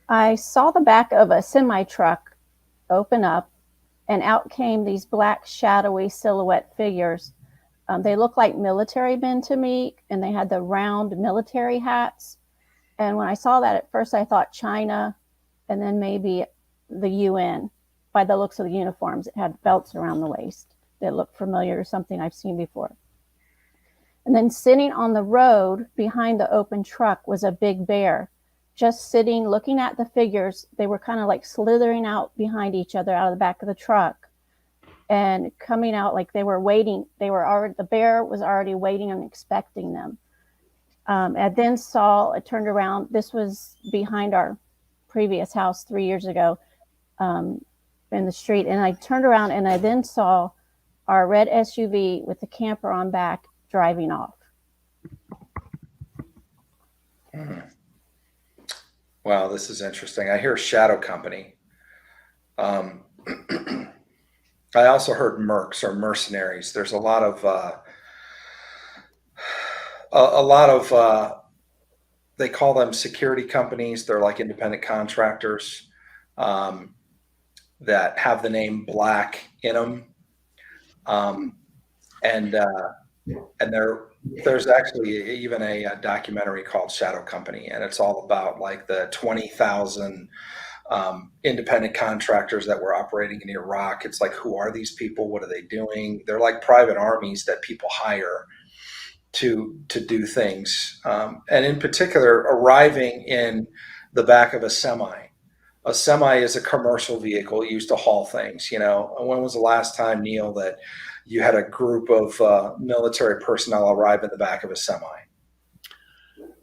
I saw the back of a semi truck open up, and out came these black, shadowy silhouette figures. They looked like military men to me, and they had the round military hats. And when I saw that at first, I thought China, and then maybe the UN. By the looks of the uniforms, it had belts around the waist that looked familiar, something I've seen before. And then sitting on the road behind the open truck was a big bear, just sitting, looking at the figures. They were kind of like slithering out behind each other out of the back of the truck and coming out like they were waiting. The bear was already waiting and expecting them. I then I turned around. This was behind our previous house 3 years ago, in the street. And I turned around and I then saw our red SUV with the camper on back driving off. Wow, this is interesting. I hear shadow company. I also heard mercs or mercenaries. There's a lot of they call them security companies. They're like independent contractors that have the name Black in them, and there's actually even a documentary called Shadow Company, and it's all about like the 20,000 independent contractors that were operating in Iraq. It's like, who are these people? What are they doing? They're like private armies that people hire to do things, and in particular, arriving in the back of a semi. A semi is a commercial vehicle used to haul things. You know, when was the last time, Neil, that you had a group of military personnel arrive in the back of a semi?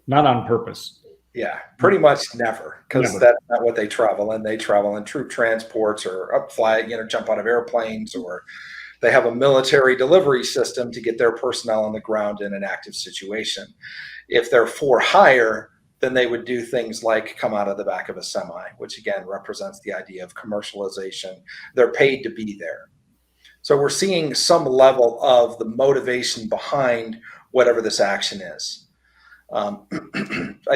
Not on purpose. Yeah, pretty much never, because that's not what they travel in. They travel in troop transports or jump out of airplanes, or they have a military delivery system to get their personnel on the ground in an active situation. If they're for hire, then they would do things like come out of the back of a semi, which again represents the idea of commercialization. They're paid to be there. So we're seeing some level of the motivation behind whatever this action is. I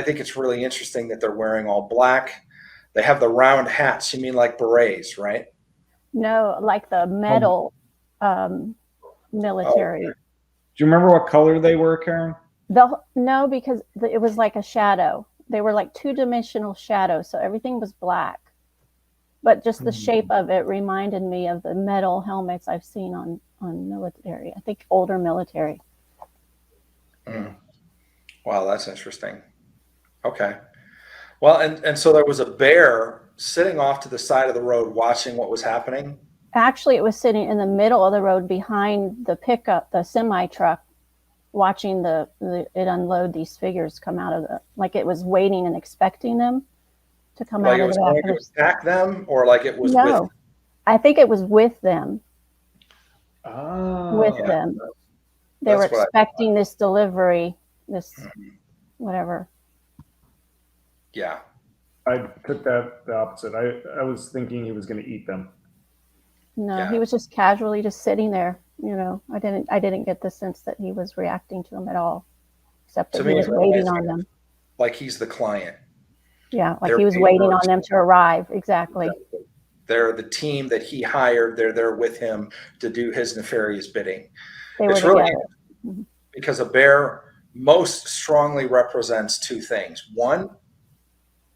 think it's really interesting that they're wearing all black. They have the round hats. You mean like berets, right? No, like the metal military. Do you remember what color they were, Karen? No, because it was like a shadow. They were like two-dimensional shadows, so everything was black. But just the shape of it reminded me of the metal helmets I've seen on military. I think older military. Wow, that's interesting. Okay. Well, and so there was a bear sitting off to the side of the road watching what was happening. Actually, it was sitting in the middle of the road behind the pickup, the semi truck, watching it unload these figures come out of like it was waiting and expecting them to come out of the back. Like it was going to attack them, or like it was with them? I think it was with them. Oh, with them. They were expecting this delivery, this whatever. Yeah. I took that the opposite. I was thinking he was going to eat them. No, he was just casually just sitting there. You know, I didn't get the sense that he was reacting to them at all, except that he was waiting on them. Like he's the client. Yeah, like he was waiting on them to arrive. Exactly. They're the team that he hired. They're there with him to do his nefarious bidding. It's really because a bear most strongly represents two things. One,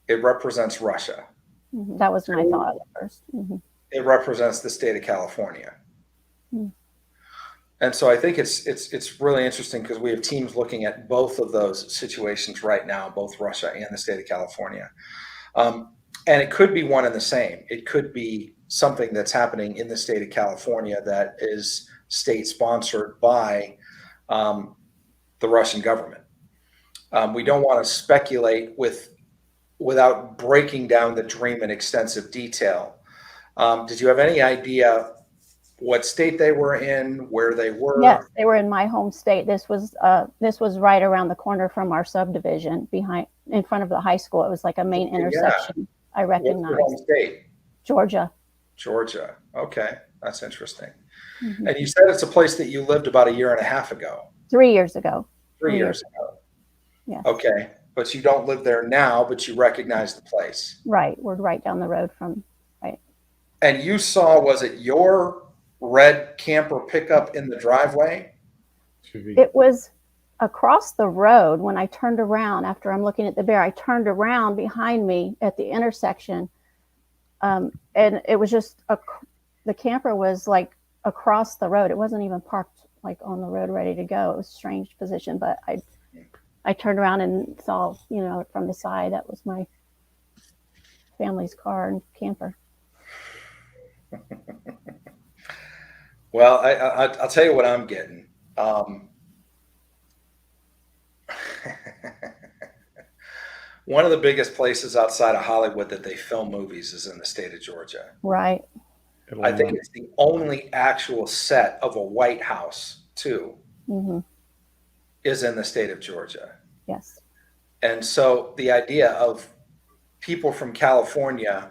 it represents Russia. That was my thought at first. It represents the state of California. And so I think it's really interesting because we have teams looking at both of those situations right now, both Russia and the state of California. And it could be one and the same. It could be something that's happening in the state of California that is state sponsored by the Russian government. We don't want to speculate without breaking down the dream in extensive detail. Did you have any idea what state they were in, where they were? Yes, they were in my home state. This was right around the corner from our subdivision, in front of the high school. It was like a main intersection. I recognized. What's your home state? Georgia. Georgia. Okay, that's interesting. And you said it's a place that you lived about a year and a half ago. 3 years ago. 3 years ago. Yeah. Okay. but you don't live there now, but you recognize the place. Right. We're right down the road from, right. And you saw, was it your red camper pickup in the driveway? It was across the road when I turned around after I'm looking at the bear. I turned around behind me at the intersection, and it was just the camper was like across the road. It wasn't even parked like on the road ready to go. It was a strange position, but I turned around and saw, from the side, that was my family's car and camper. Well, I'll tell you what I'm getting. One of the biggest places outside of Hollywood that they film movies is in the state of Georgia. Right. I think it's the only actual set of a White House, too, is in the state of Georgia. Yes. And so the idea of people from California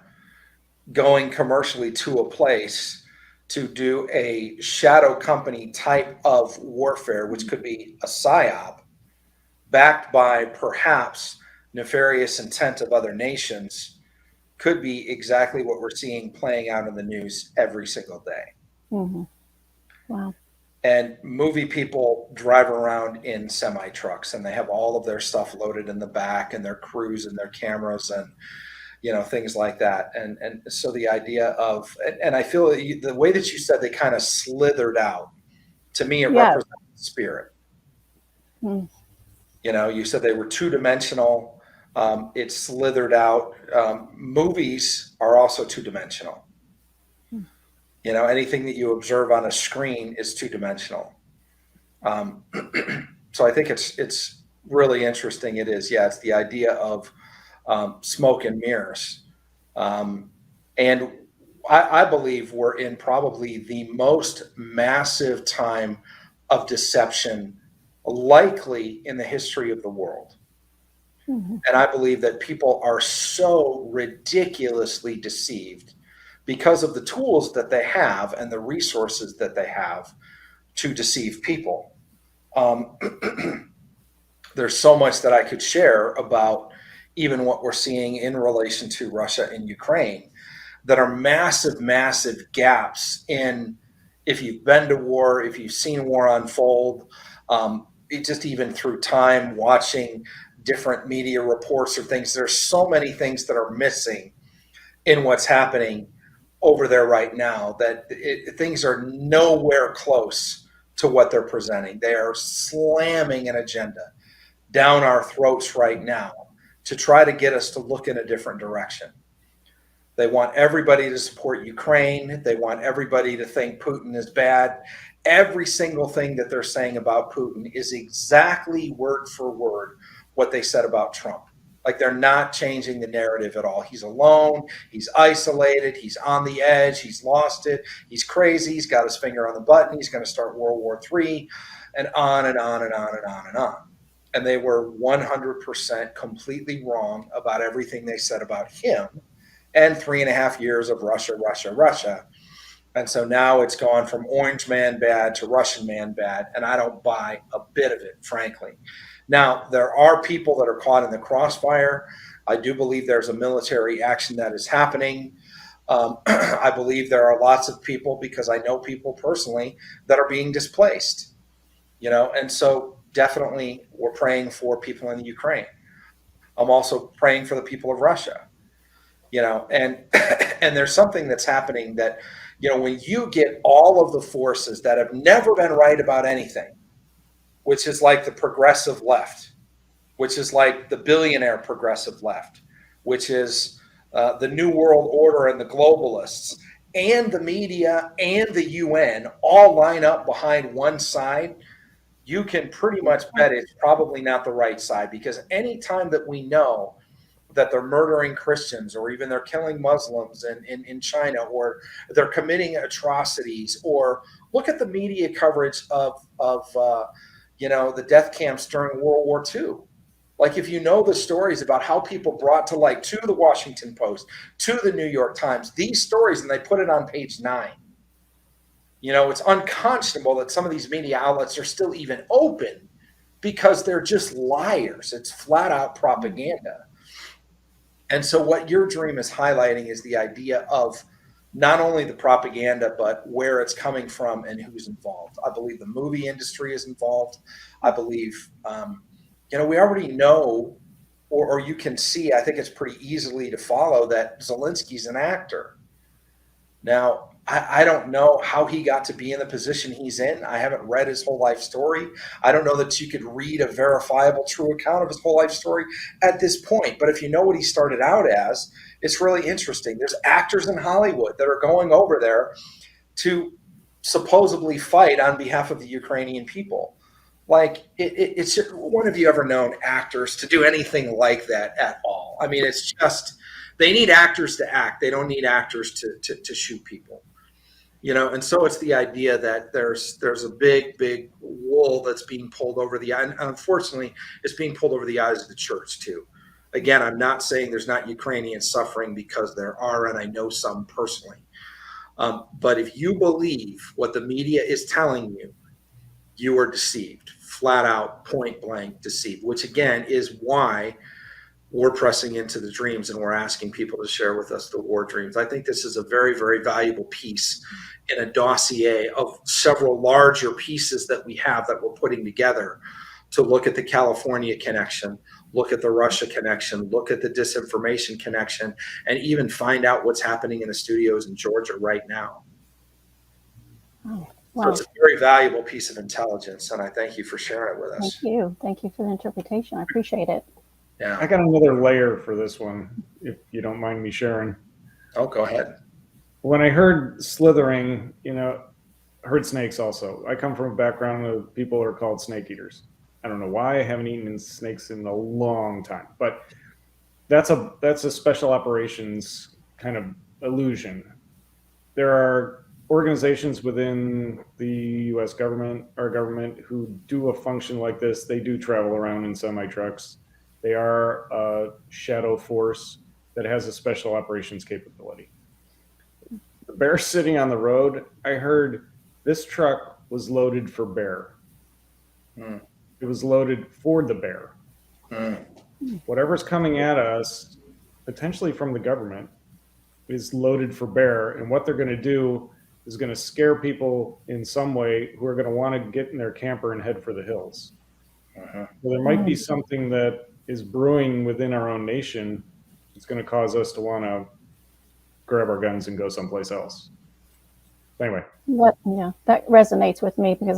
going commercially to a place to do a shadow company type of warfare, which could be a psyop, backed by perhaps nefarious intent of other nations, could be exactly what we're seeing playing out in the news every single day. Wow. And movie people drive around in semi trucks, and they have all of their stuff loaded in the back, and their crews and their cameras and things like that. And so the idea of, and I feel the way that you said they kind of slithered out, to me it represents spirit. You said they were two-dimensional. It slithered out. Movies are also two-dimensional. Anything that you observe on a screen is two-dimensional. So I think it's really interesting. It is, it's the idea of smoke and mirrors. And I believe we're in probably the most massive time of deception likely in the history of the world. And I believe that people are so ridiculously deceived because of the tools that they have and the resources that they have to deceive people. There's so much that I could share about even what we're seeing in relation to Russia and Ukraine that are massive, massive gaps in, if you've been to war, if you've seen war unfold, just even through time, watching different media reports or things, there's so many things that are missing in what's happening over there right now that things are nowhere close to what they're presenting. They are slamming an agenda down our throats right now to try to get us to look in a different direction. They want everybody to support Ukraine. They want everybody to think Putin is bad. Every single thing that they're saying about Putin is exactly word for word what they said about Trump. Like, they're not changing the narrative at all. He's alone. He's isolated. He's on the edge. He's lost it. He's crazy. He's got his finger on the button. He's going to start World War III, and on and on and on and on and on. And they were 100% completely wrong about everything they said about him and 3.5 years of Russia, Russia, Russia. And so now it's gone from orange man bad to Russian man bad, and I don't buy a bit of it, frankly. Now, there are people that are caught in the crossfire. I do believe there's a military action that is happening. I believe there are lots of people, because I know people personally, that are being displaced, and so definitely we're praying for people in Ukraine. I'm also praying for the people of Russia, and there's something that's happening that, when you get all of the forces that have never been right about anything, which is like the progressive left, which is like the billionaire progressive left, which is the New World Order and the globalists, and the media and the UN all line up behind one side, you can pretty much bet it's probably not the right side, because anytime that we know that they're murdering Christians, or even they're killing Muslims in China, or they're committing atrocities, or look at the media coverage of the death camps during World War II. Like, if you know the stories about how people brought to light, to the Washington Post, to the New York Times, these stories, and they put it on page 9. It's unconscionable that some of these media outlets are still even open because they're just liars. It's flat out propaganda. And so what your dream is highlighting is the idea of not only the propaganda, but where it's coming from and who's involved. I believe the movie industry is involved. I believe, we already know, or you can see, I think it's pretty easily to follow that Zelensky's an actor. Now, I don't know how he got to be in the position he's in. I haven't read his whole life story. I don't know that you could read a verifiable, true account of his whole life story at this point. But if you know what he started out as, it's really interesting. There's actors in Hollywood that are going over there to supposedly fight on behalf of the Ukrainian people. Like, it's just, when have you ever known actors to do anything like that at all? I mean, it's just, they need actors to act. They don't need actors to shoot people. And so it's the idea that there's a big wool that's being pulled over the eye. And unfortunately, it's being pulled over the eyes of the church too. Again, I'm not saying there's not Ukrainians suffering, because there are, and I know some personally. But if you believe what the media is telling you, you are deceived, flat out, point blank deceived, which again is why we're pressing into the dreams and we're asking people to share with us the war dreams. I think this is a very, very valuable piece in a dossier of several larger pieces that we have that we're putting together to look at the California connection, look at the Russia connection, look at the disinformation connection, and even find out what's happening in the studios in Georgia right now. Oh, wow. So it's a very valuable piece of intelligence, and I thank you for sharing it with us. Thank you. Thank you for the interpretation. I appreciate it. Yeah. I got another layer for this one, if you don't mind me sharing. Oh, go ahead. When I heard slithering, heard snakes also. I come from a background of people who are called snake eaters. I don't know why. I haven't eaten snakes in a long time, but that's a special operations kind of illusion. There are organizations within the U.S. government, our government, who do a function like this. They do travel around in semi-trucks. They are a shadow force that has a special operations capability. The bear sitting on the road, I heard this truck was loaded for bear. It was loaded for the bear. Whatever's coming at us, potentially from the government, is loaded for bear. And what they're going to do is going to scare people in some way who are going to want to get in their camper and head for the hills. So there might be something that is brewing within our own nation. It's going to cause us to want to grab our guns and go someplace else. Anyway. That resonates with me, because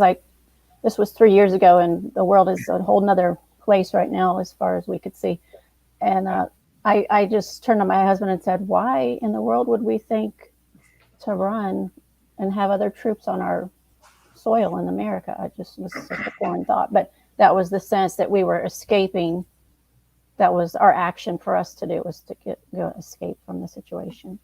this was 3 years ago, and the world is a whole nother place right now as far as we could see. And I just turned to my husband and said, why in the world would we think to run and have other troops on our soil in America? I just was such a foreign thought. But that was the sense that we were escaping. That was our action for us to do, was to escape from the situation.